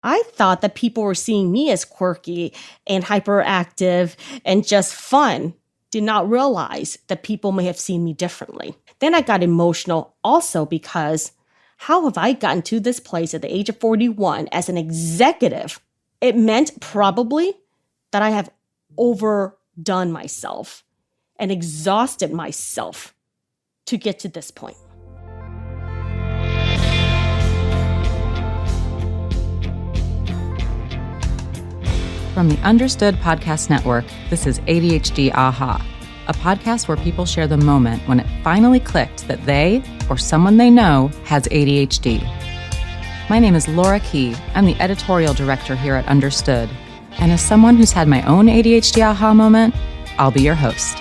I thought that people were seeing me as quirky and hyperactive and just fun. Did not realize that people may have seen me differently. Then I got emotional also because how have I gotten to this place at the age of 41 as an executive? It meant probably that I have overdone myself and exhausted myself to get to this point. From the Understood Podcast Network, this is ADHD Aha, a podcast where people share the moment when it finally clicked that they, or someone they know, has ADHD. My name is Laura Key. I'm the editorial director here at Understood. And as someone who's had my own ADHD aha moment, I'll be your host.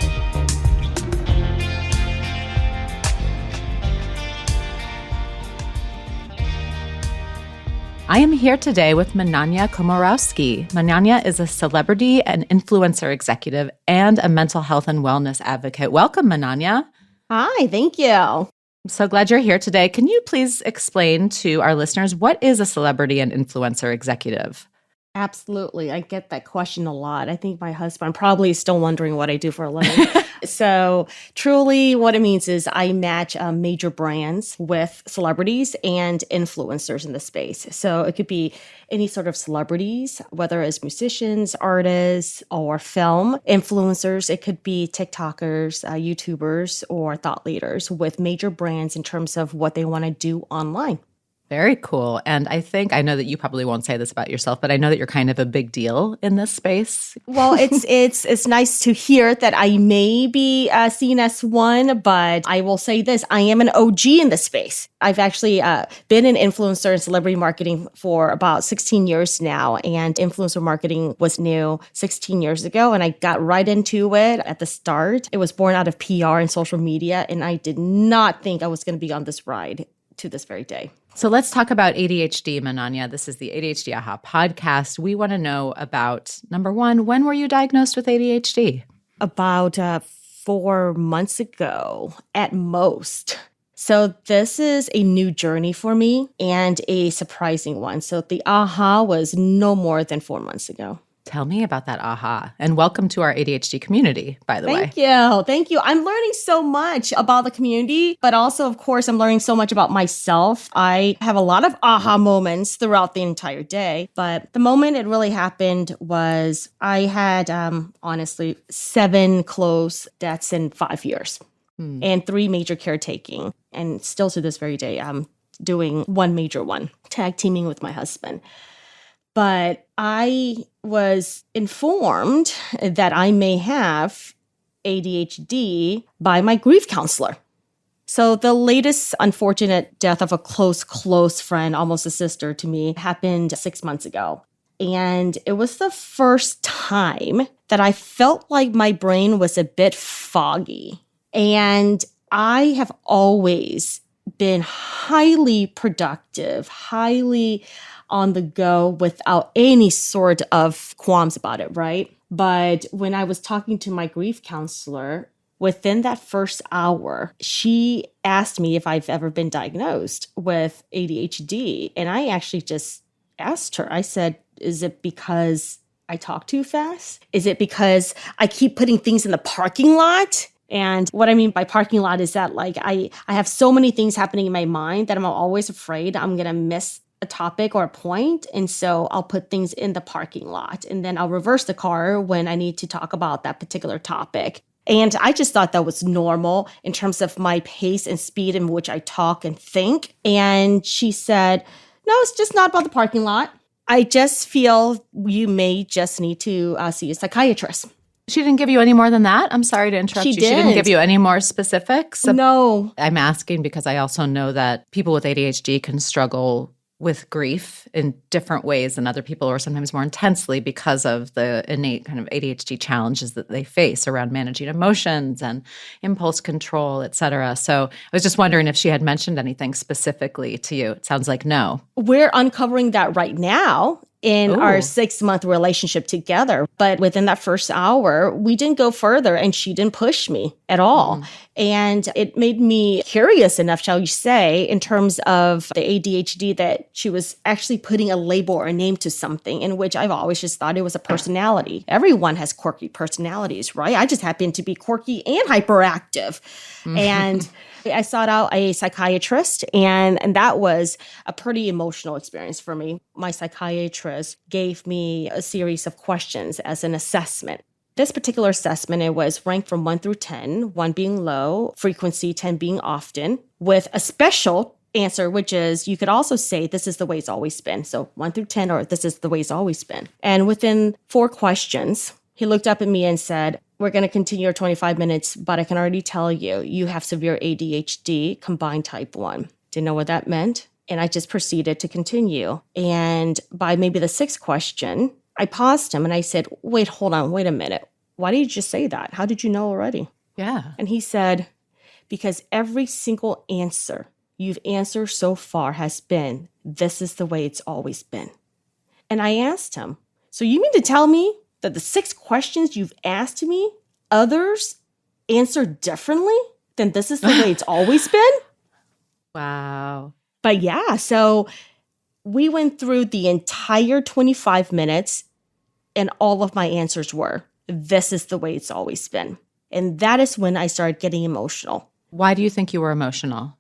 I am here today with Mananya Komorowski. Mananya is a celebrity and influencer executive and a mental health and wellness advocate. Welcome, Mananya. Hi, thank you. I'm so glad you're here today. Can you please explain to our listeners what is a celebrity and influencer executive? Absolutely. I get that question a lot. I think my husband probably is still wondering what I do for a living. So truly what it means is I match major brands with celebrities and influencers in the space. So it could be any sort of celebrities, whether it's musicians, artists, or film influencers. It could be TikTokers, YouTubers, or thought leaders with major brands in terms of what they want to do online. Very cool. And I know that you probably won't say this about yourself, but I know that you're kind of a big deal in this space. Well, it's nice to hear that I may be seen as one, but I will say this, I am an OG in this space. I've actually been in influencer and celebrity marketing for about 16 years now, and influencer marketing was new 16 years ago, and I got right into it at the start. It was born out of PR and social media, and I did not think I was going to be on this ride to this very day. So let's talk about ADHD, Mananya. This is the ADHD Aha podcast. We want to know about, number one, when were you diagnosed with ADHD? About 4 months ago, at most. So this is a new journey for me and a surprising one. So the aha was no more than 4 months ago. Tell me about that aha. And welcome to our ADHD community, by the way. Thank you. I'm learning so much about the community, but also, of course, I'm learning so much about myself. I have a lot of aha moments throughout the entire day, but the moment it really happened was I had, honestly, 7 close deaths in 5 years and 3 major caretaking. And still to this very day, I'm doing one major one, tag teaming with my husband. But I was informed that I may have ADHD by my grief counselor. So the latest unfortunate death of a close friend, almost a sister to me, happened 6 months ago. And it was the first time that I felt like my brain was a bit foggy. And I have always been highly productive, highly on the go without any sort of qualms about it, right? But when I was talking to my grief counselor, within that first hour, she asked me if I've ever been diagnosed with ADHD. And I actually just asked her, I said, is it because I talk too fast? Is it because I keep putting things in the parking lot? And what I mean by parking lot is that like I have so many things happening in my mind that I'm always afraid I'm going to miss a topic or a point. And so I'll put things in the parking lot and then I'll reverse the car when I need to talk about that particular topic. And I just thought that was normal in terms of my pace and speed in which I talk and think. And she said, no, it's just not about the parking lot. I just feel you may just need to see a psychiatrist. She didn't give you any more than that? I'm sorry to interrupt you. She didn't give you any more specifics? No. I'm asking because I also know that people with ADHD can struggle with grief in different ways than other people, or sometimes more intensely because of the innate kind of ADHD challenges that they face around managing emotions and impulse control, et cetera. So I was just wondering if she had mentioned anything specifically to you. It sounds like no. We're uncovering that right now in our 6-month relationship together. But within that first hour, we didn't go further and she didn't push me at all. And it made me curious enough, shall you say, in terms of the ADHD, that she was actually putting a label or a name to something, in which I've always just thought it was a personality. Everyone has quirky personalities, right? I just happen to be quirky and hyperactive. And I sought out a psychiatrist, and that was a pretty emotional experience for me. My psychiatrist gave me a series of questions as an assessment. This particular assessment, it was ranked from 1 through 10, 1 being low, frequency, 10 being often, with a special answer, which is you could also say this is the way it's always been. So 1 through 10, or this is the way it's always been. And within 4 questions, he looked up at me and said, we're going to continue our 25 minutes, but I can already tell you, you have severe ADHD combined type 1. Didn't know what that meant. And I just proceeded to continue. And by maybe the 6th question, I paused him and I said, wait a minute. Why did you just say that? How did you know already? Yeah. And he said, because every single answer you've answered so far has been, this is the way it's always been. And I asked him, so you mean to tell me that the 6 questions you've asked me, others answer differently than this is the way it's always been? Wow. But yeah, so we went through the entire 25 minutes and all of my answers were, this is the way it's always been. And that is when I started getting emotional. Why do you think you were emotional?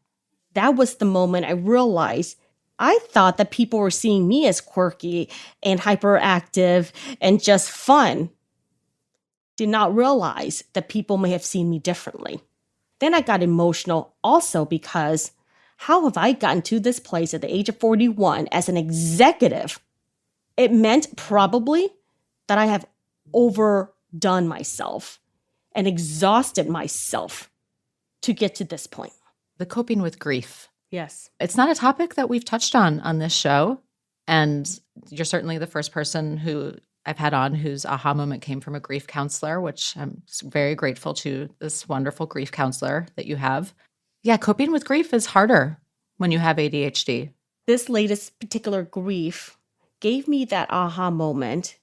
That was the moment I realized I thought that people were seeing me as quirky and hyperactive and just fun. Did not realize that people may have seen me differently. Then I got emotional also because how have I gotten to this place at the age of 41 as an executive? It meant probably that I have overdone myself and exhausted myself to get to this point. The coping with grief. Yes. It's not a topic that we've touched on this show. And you're certainly the first person who I've had on whose aha moment came from a grief counselor, which I'm very grateful to this wonderful grief counselor that you have. Yeah, coping with grief is harder when you have ADHD. This latest particular grief gave me that aha moment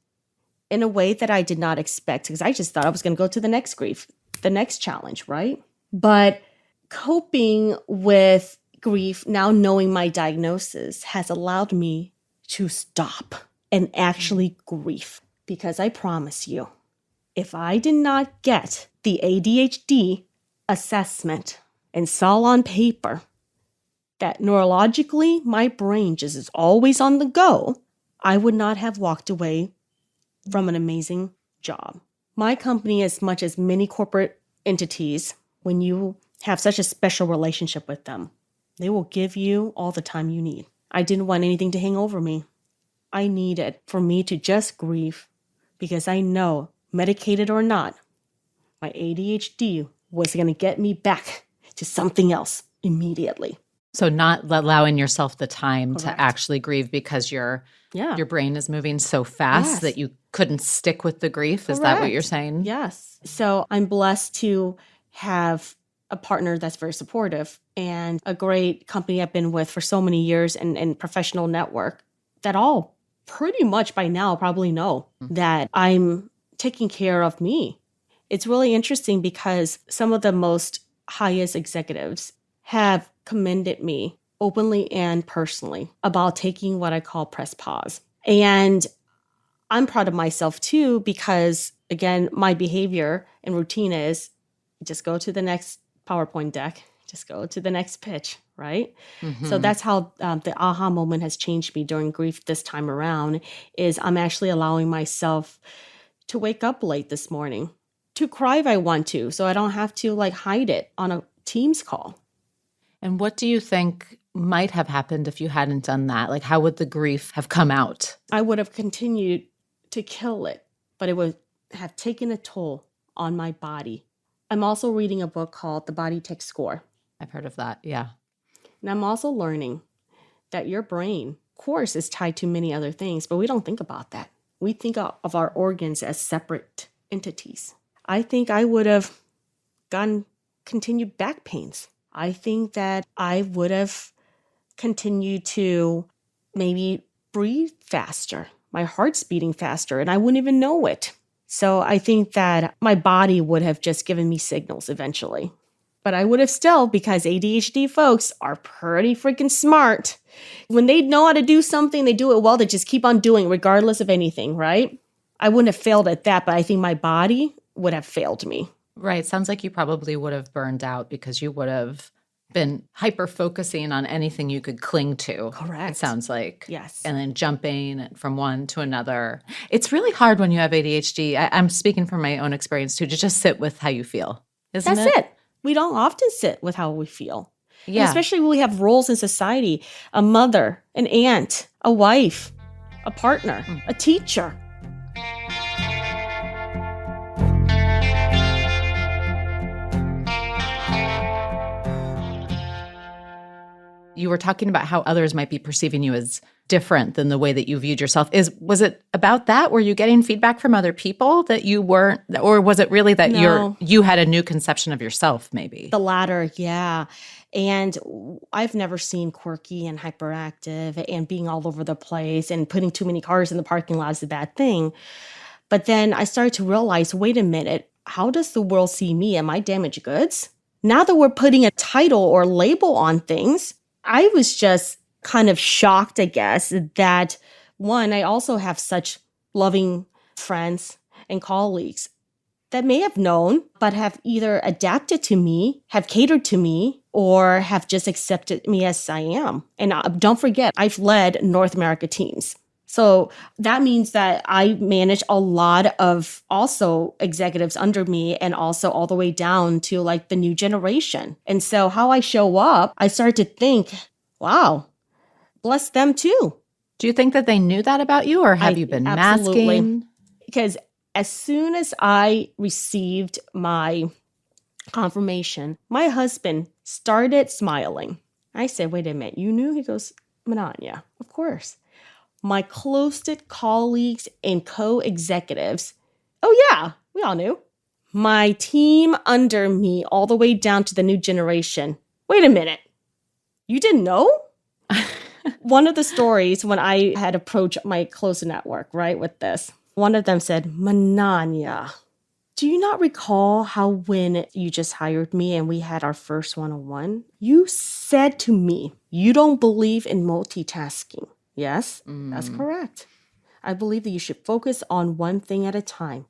in a way that I did not expect, because I just thought I was going to go to the next grief, the next challenge, right? But coping with grief, now knowing my diagnosis, has allowed me to stop and actually grieve. Because I promise you, if I did not get the ADHD assessment and saw on paper that neurologically my brain just is always on the go, I would not have walked away from an amazing job. My company, as much as many corporate entities, when you have such a special relationship with them, they will give you all the time you need. I didn't want anything to hang over me. I needed for me to just grieve because I know, medicated or not, my ADHD was going to get me back to something else immediately. So not allowing yourself the time Correct. to actually grieve because your brain is moving so fast that you couldn't stick with the grief. Is that what you're saying? Yes. So I'm blessed to have a partner that's very supportive and a great company I've been with for so many years and professional network that all pretty much by now probably know that I'm taking care of me. It's really interesting because some of the most highest executives have commended me openly and personally about taking what I call press pause. And I'm proud of myself too, because again, my behavior and routine is just go to the next PowerPoint deck, just go to the next pitch, right? Mm-hmm. So that's how the aha moment has changed me during grief this time around, is I'm actually allowing myself to wake up late this morning, to cry if I want to, so I don't have to hide it on a Teams call. And what do you think might have happened if you hadn't done that? How would the grief have come out? I would have continued to kill it, but it would have taken a toll on my body. I'm also reading a book called The Body Takes Score. I've heard of that, yeah. And I'm also learning that your brain, of course, is tied to many other things, but we don't think about that. We think of our organs as separate entities. I think I would have gotten continued back pains. I think that I would have continued to maybe breathe faster. My heart's beating faster, and I wouldn't even know it. So I think that my body would have just given me signals eventually. But I would have still, because ADHD folks are pretty freaking smart. When they know how to do something, they do it well. They just keep on doing regardless of anything, right? I wouldn't have failed at that, but I think my body would have failed me. Right. Sounds like you probably would have burned out because you would have been hyper-focusing on anything you could cling to. Correct. It sounds like. Yes. And then jumping from one to another. It's really hard when you have ADHD. I'm speaking from my own experience too, to just sit with how you feel, isn't it? That's it. We don't often sit with how we feel. Yeah. And especially when we have roles in society, a mother, an aunt, a wife, a partner, a teacher. You were talking about how others might be perceiving you as different than the way that you viewed yourself. Was it about that? Were you getting feedback from other people that you weren't, or was it really that No. you had a new conception of yourself maybe? The latter, yeah. And I've never seen quirky and hyperactive and being all over the place and putting too many cars in the parking lot is a bad thing. But then I started to realize, wait a minute, how does the world see me? Am I damaged goods? Now that we're putting a title or label on things, I was just kind of shocked, I guess, that one, I also have such loving friends and colleagues that may have known, but have either adapted to me, have catered to me, or have just accepted me as I am. And don't forget, I've led North America teams. So that means that I manage a lot of also executives under me and also all the way down to like the new generation. And so how I show up, I started to think, wow, bless them too. Do you think that they knew that about you, or have you been absolutely. masking? Because as soon as I received my confirmation, my husband started smiling. I said, wait a minute, you knew? He goes, Mananya, of course. My closest colleagues and co-executives, oh yeah, we all knew. My team under me, all the way down to the new generation. Wait a minute, you didn't know? One of the stories when I had approached my close network, right, with this, one of them said, Mananya, do you not recall how when you just hired me and we had our first one-on-one, you said to me, you don't believe in multitasking? Yes, that's correct. I believe that you should focus on one thing at a time.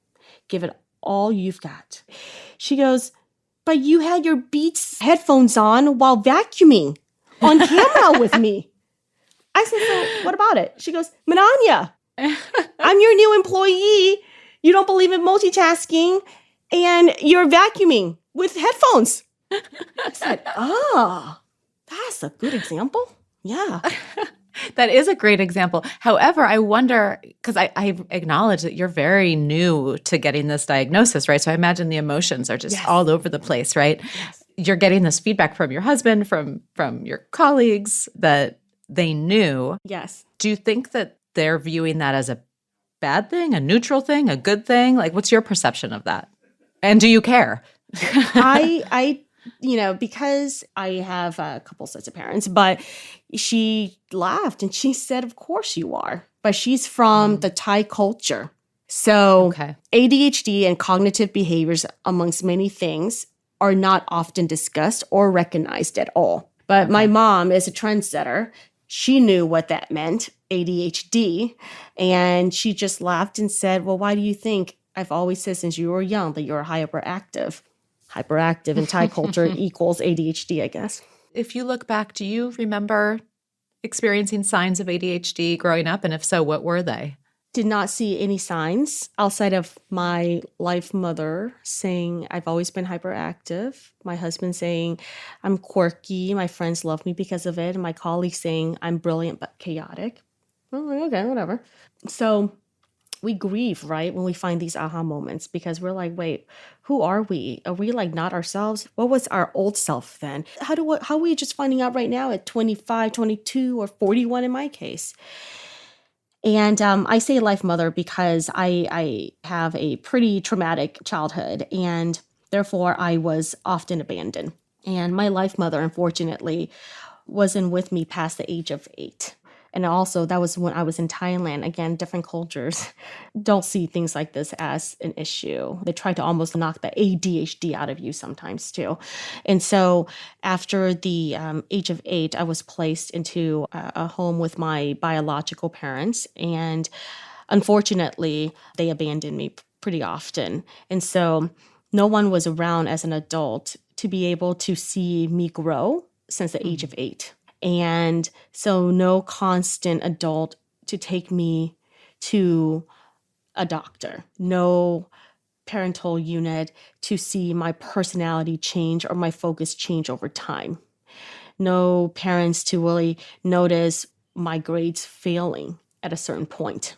Give it all you've got. She goes, but you had your Beats headphones on while vacuuming on camera with me. I said, so what about it? She goes, Mananya, I'm your new employee. You don't believe in multitasking and you're vacuuming with headphones. I said, that's a good example. Yeah. That is a great example. However, I wonder, because I acknowledge that you're very new to getting this diagnosis, right? So I imagine the emotions are just all over the place, right? Yes. You're getting this feedback from your husband, from your colleagues that they knew. Yes. Do you think that they're viewing that as a bad thing, a neutral thing, a good thing? Like, what's your perception of that? And do you care? I because I have a couple sets of parents, but she laughed and she said, of course you are. But she's from the Thai culture. So ADHD and cognitive behaviors, amongst many things, are not often discussed or recognized at all. But my mom is a trendsetter. She knew what that meant, ADHD. And she just laughed and said, well, why do you think I've always said since you were young that you're hyperactive? Hyperactive in Thai culture equals ADHD, I guess. If you look back, do you remember experiencing signs of ADHD growing up? And if so, what were they? Did not see any signs outside of my life mother saying I've always been hyperactive. My husband saying I'm quirky. My friends love me because of it. And my colleagues saying I'm brilliant but chaotic. I'm like, okay, whatever. So we grieve, right, when we find these aha moments because we're like, wait, who are we? Are we like not ourselves? What was our old self then? How are we just finding out right now at 25, 22, or 41 in my case? And I say life mother because I have a pretty traumatic childhood and therefore I was often abandoned. And my life mother, unfortunately, wasn't with me past the age of 8. And also, that was when I was in Thailand. Again, different cultures don't see things like this as an issue. They try to almost knock the ADHD out of you sometimes too. And so after the age of 8, I was placed into a home with my biological parents. And unfortunately, they abandoned me pretty often. And so no one was around as an adult to be able to see me grow since the age of 8. And so no constant adult to take me to a doctor, no parental unit to see my personality change or my focus change over time, no parents to really notice my grades failing at a certain point.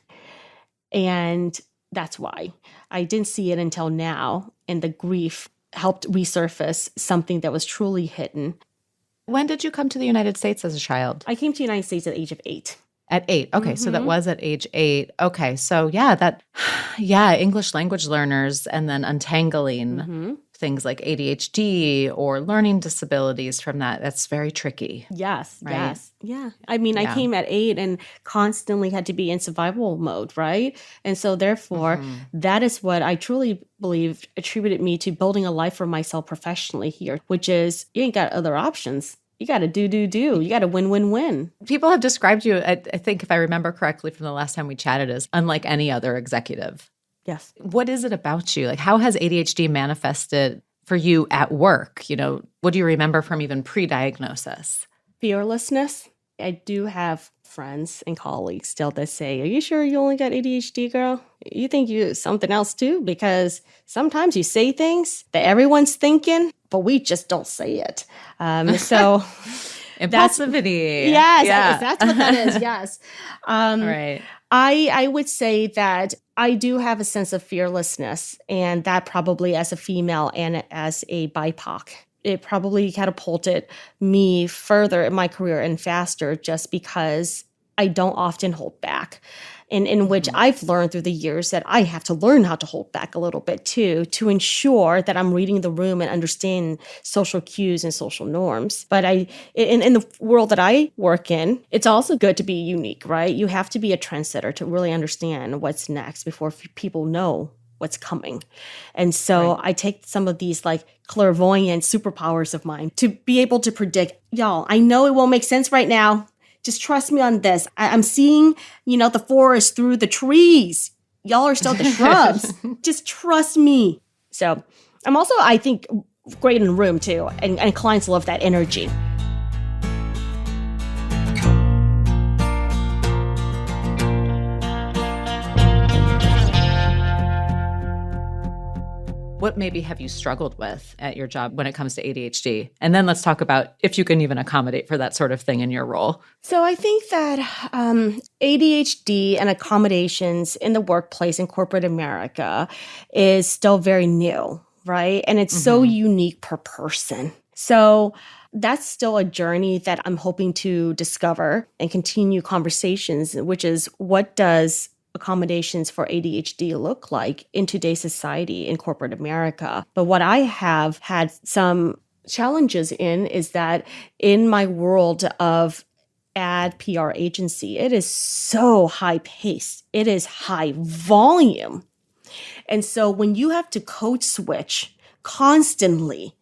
And that's why I didn't see it until now. And the grief helped resurface something that was truly hidden. When did you come to the United States as a child? I came to the United States at the age of 8. At 8. Okay. So that was at age 8. Okay. So English language learners and then untangling things like ADHD or learning disabilities from that. That's very tricky. Yes. Right? Yes. Yeah. I mean, I came at 8 and constantly had to be in survival mode, right? And so therefore, that is what I truly believe attributed me to building a life for myself professionally here, which is you ain't got other options. You got to do. You got to win. People have described you, I think if I remember correctly from the last time we chatted, as unlike any other executive. Yes. What is it about you? Like, how has ADHD manifested for you at work? What do you remember from even pre-diagnosis? Fearlessness. I do have friends and colleagues still that say, are you sure you only got ADHD, girl? You think you something else too? Because sometimes you say things that everyone's thinking, but we just don't say it. So impulsivity. That's what that is. Yes. Right. I would say that I do have a sense of fearlessness, and that probably as a female and as a BIPOC, it probably catapulted me further in my career and faster just because I don't often hold back. And in which I've learned through the years that I have to learn how to hold back a little bit too, to ensure that I'm reading the room and understand social cues and social norms. But in the world that I work in, it's also good to be unique, right? You have to be a trendsetter to really understand what's next before people know what's coming. And so I take some of these like clairvoyant superpowers of mine to be able to predict, y'all, I know it won't make sense right now. Just trust me on this. I'm seeing, the forest through the trees. Y'all are still the shrubs. Just trust me. So I'm also, I think, great in the room too. And clients love that energy. What maybe have you struggled with at your job when it comes to ADHD? And then let's talk about if you can even accommodate for that sort of thing in your role. So I think that ADHD and accommodations in the workplace in corporate America is still very new, right? And it's so unique per person. So that's still a journey that I'm hoping to discover and continue conversations, which is what does accommodations for ADHD look like in today's society in corporate America. But what I have had some challenges in is that in my world of ad PR agency, it is so high paced. It is high volume. And so when you have to code switch constantly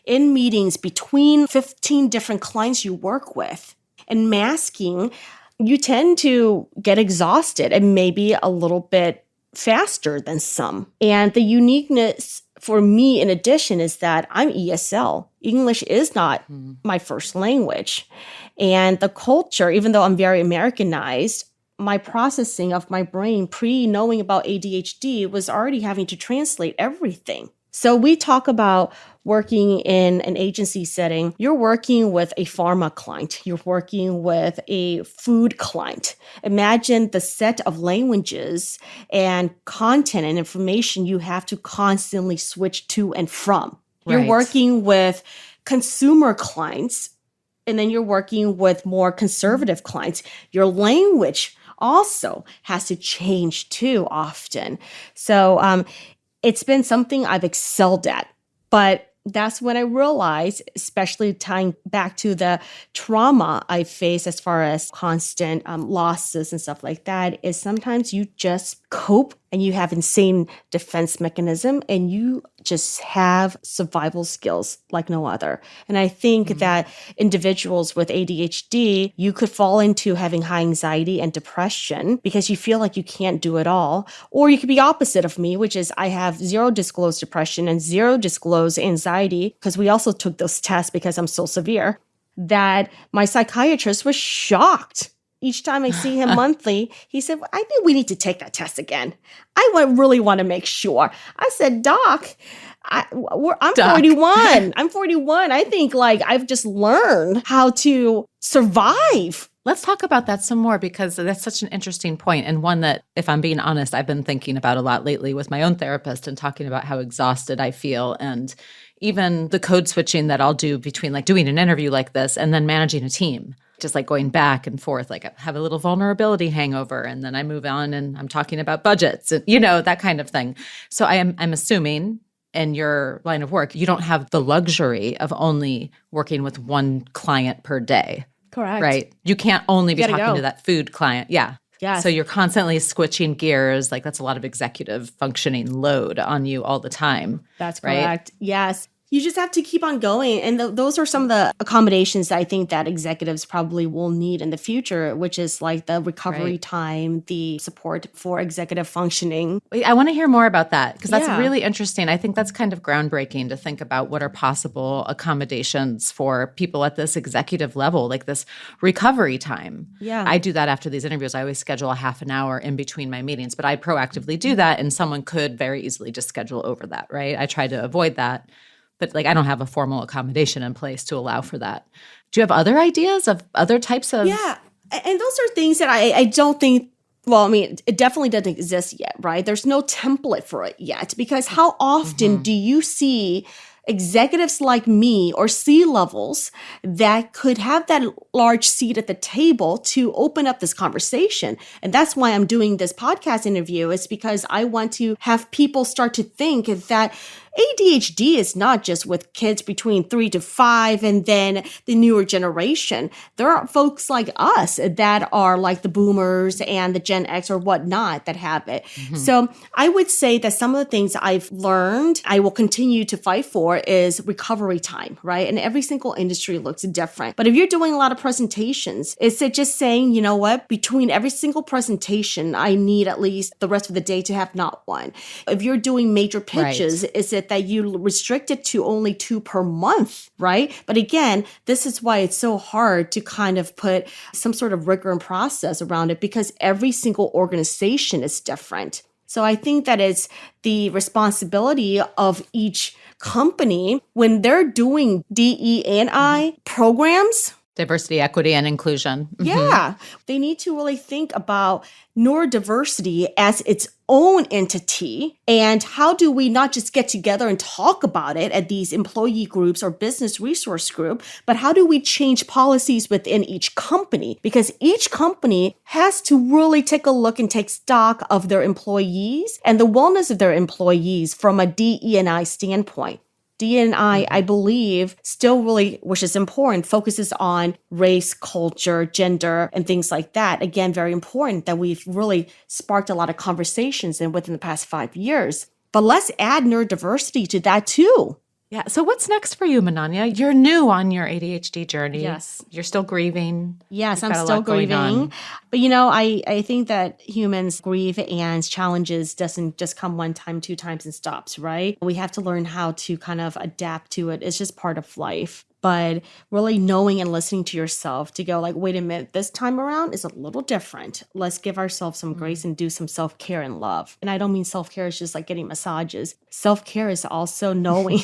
in meetings between 15 different clients you work with and masking, you tend to get exhausted and maybe a little bit faster than some. And the uniqueness for me, in addition, is that I'm ESL. English is not my first language. And the culture, even though I'm very Americanized, my processing of my brain pre-knowing about ADHD was already having to translate everything. So we talk about working in an agency setting. You're working with a pharma client. You're working with a food client. Imagine the set of languages and content and information you have to constantly switch to and from. You're working with consumer clients, and then you're working with more conservative clients. Your language also has to change too often. So it's been something I've excelled at, but that's when I realized, especially tying back to the trauma I face as far as constant losses and stuff like that, is sometimes you just cope and you have insane defense mechanism and you just have survival skills like no other. And I think that individuals with ADHD, you could fall into having high anxiety and depression because you feel like you can't do it all. Or you could be opposite of me, which is I have zero disclosed depression and zero disclosed anxiety, because we also took those tests because I'm so severe, that my psychiatrist was shocked. Each time I see him monthly, he said, I think we need to take that test again. Really want to make sure. I said, Doc, I'm 41. I'm 41. I think like I've just learned how to survive. Let's talk about that some more, because that's such an interesting point, and one that, if I'm being honest, I've been thinking about a lot lately with my own therapist and talking about how exhausted I feel, and even the code switching that I'll do between like doing an interview like this and then managing a team. Just like going back and forth, like I have a little vulnerability hangover, and then I move on and I'm talking about budgets and, that kind of thing. So I'm assuming in your line of work, you don't have the luxury of only working with one client per day. Correct. Right? You can't only be talking to that food client. Yeah. Yes. So you're constantly switching gears. Like that's a lot of executive functioning load on you all the time. That's right? correct. Yes. You just have to keep on going. And those are some of the accommodations that I think that executives probably will need in the future, which is like the recovery time, the support for executive functioning. I want to hear more about that, because that's really interesting. I think that's kind of groundbreaking to think about what are possible accommodations for people at this executive level, like this recovery time. Yeah. I do that after these interviews. I always schedule a half an hour in between my meetings, but I proactively do that, and someone could very easily just schedule over that, right? I try to avoid that. But like I don't have a formal accommodation in place to allow for that. Do you have other ideas of other types of? Yeah. And those are things that I don't think, well, I mean, it definitely doesn't exist yet, right? There's no template for it yet, because how often do you see executives like me or C-levels that could have that large seat at the table to open up this conversation? And that's why I'm doing this podcast interview, is because I want to have people start to think that ADHD is not just with kids between 3 to 5 and then the newer generation. There are folks like us that are like the boomers and the Gen X or whatnot that have it. So I would say that some of the things I've learned, I will continue to fight for, is recovery time, right? And every single industry looks different. But if you're doing a lot of presentations, is it just saying, you know what, between every single presentation, I need at least the rest of the day to have not one. If you're doing major pitches, is it that you restrict it to only 2 per month, right? But again, this is why it's so hard to kind of put some sort of rigor and process around it, because every single organization is different. So I think that it's the responsibility of each company when they're doing DE&I programs. Diversity, equity, and inclusion. Yeah. They need to really think about neurodiversity as its own entity, and how do we not just get together and talk about it at these employee groups or business resource group, but how do we change policies within each company? Because each company has to really take a look and take stock of their employees and the wellness of their employees from a DE&I standpoint. D&I, I believe, still really, which is important, focuses on race, culture, gender, and things like that. Again, very important that we've really sparked a lot of conversations within the past 5 years. But let's add neurodiversity to that too. Yeah. So what's next for you, Mananya? You're new on your ADHD journey. Yes. You're still grieving. Yes, You've I'm still grieving. But I think that humans grieve and challenges doesn't just come one time, 2 times and stops, right? We have to learn how to kind of adapt to it. It's just part of life. But really knowing and listening to yourself to go like, wait a minute, this time around is a little different. Let's give ourselves some grace and do some self-care and love. And I don't mean self-care is just like getting massages. Self-care is also knowing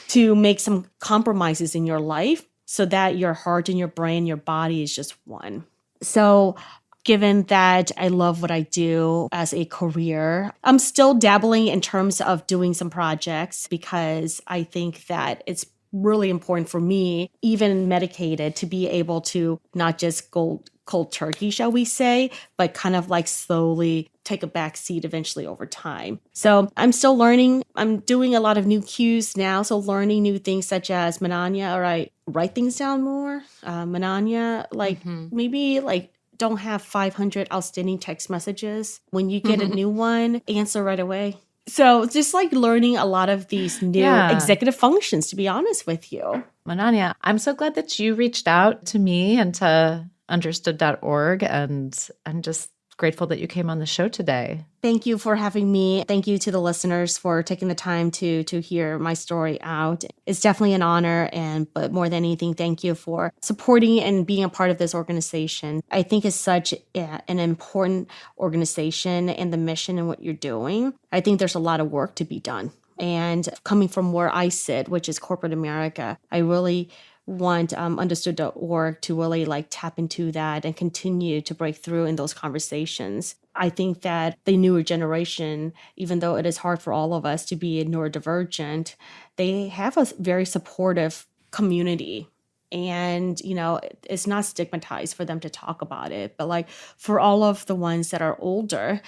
to make some compromises in your life so that your heart and your brain, your body is just one. So given that I love what I do as a career, I'm still dabbling in terms of doing some projects because I think that it's really important for me, even medicated, to be able to not just go cold turkey, shall we say, but kind of like slowly take a back seat eventually over time. So I'm still learning. I'm doing a lot of new cues now. So learning new things such as Mananya, all right, write things down more. Mananya, maybe don't have 500 outstanding text messages. When you get a new one, answer right away. So just learning a lot of these new executive functions, to be honest with you. Mananya, I'm so glad that you reached out to me and to understood.org, and I'm just grateful that you came on the show today. Thank you for having me. Thank you to the listeners for taking the time to hear my story out. It's definitely an honor, but more than anything, thank you for supporting and being a part of this organization. I think it's such an important organization and the mission and what you're doing. I think there's a lot of work to be done. And coming from where I sit, which is corporate America, I really want understood.org to really tap into that and continue to break through in those conversations. I think that the newer generation, even though it is hard for all of us to be neurodivergent, they have a very supportive community. And, it's not stigmatized for them to talk about it. But for all of the ones that are older,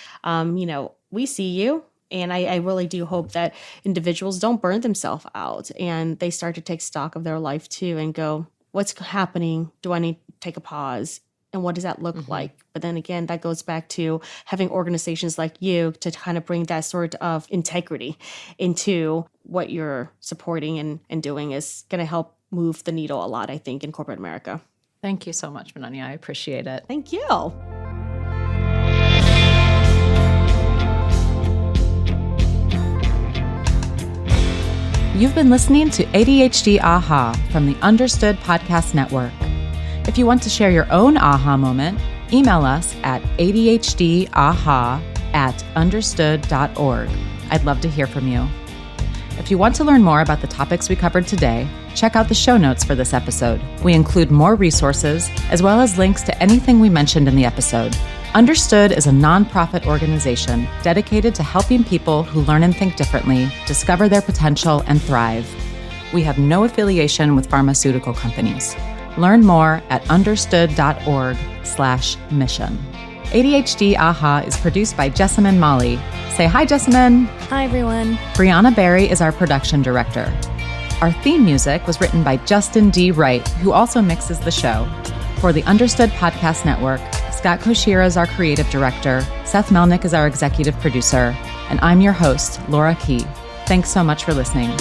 we see you. And I really do hope that individuals don't burn themselves out and they start to take stock of their life too and go, what's happening? Do I need to take a pause? And what does that look like? But then again, that goes back to having organizations like you to kind of bring that sort of integrity into what you're supporting and doing is going to help move the needle a lot, I think, in corporate America. Thank you so much, Mananya. I appreciate it. Thank you. You've been listening to ADHD Aha from the Understood Podcast Network. If you want to share your own aha moment, email us at adhdaha@understood.org. I'd love to hear from you. If you want to learn more about the topics we covered today, check out the show notes for this episode. We include more resources as well as links to anything we mentioned in the episode. Understood is a nonprofit organization dedicated to helping people who learn and think differently discover their potential and thrive. We have no affiliation with pharmaceutical companies. Learn more at understood.org/mission. ADHD Aha is produced by Jessamine Molly. Say hi, Jessamine. Hi, everyone. Brianna Barry is our production director. Our theme music was written by Justin D. Wright, who also mixes the show. For the Understood Podcast Network, Scott Koshira is our creative director, Seth Melnick is our executive producer, and I'm your host, Laura Key. Thanks so much for listening.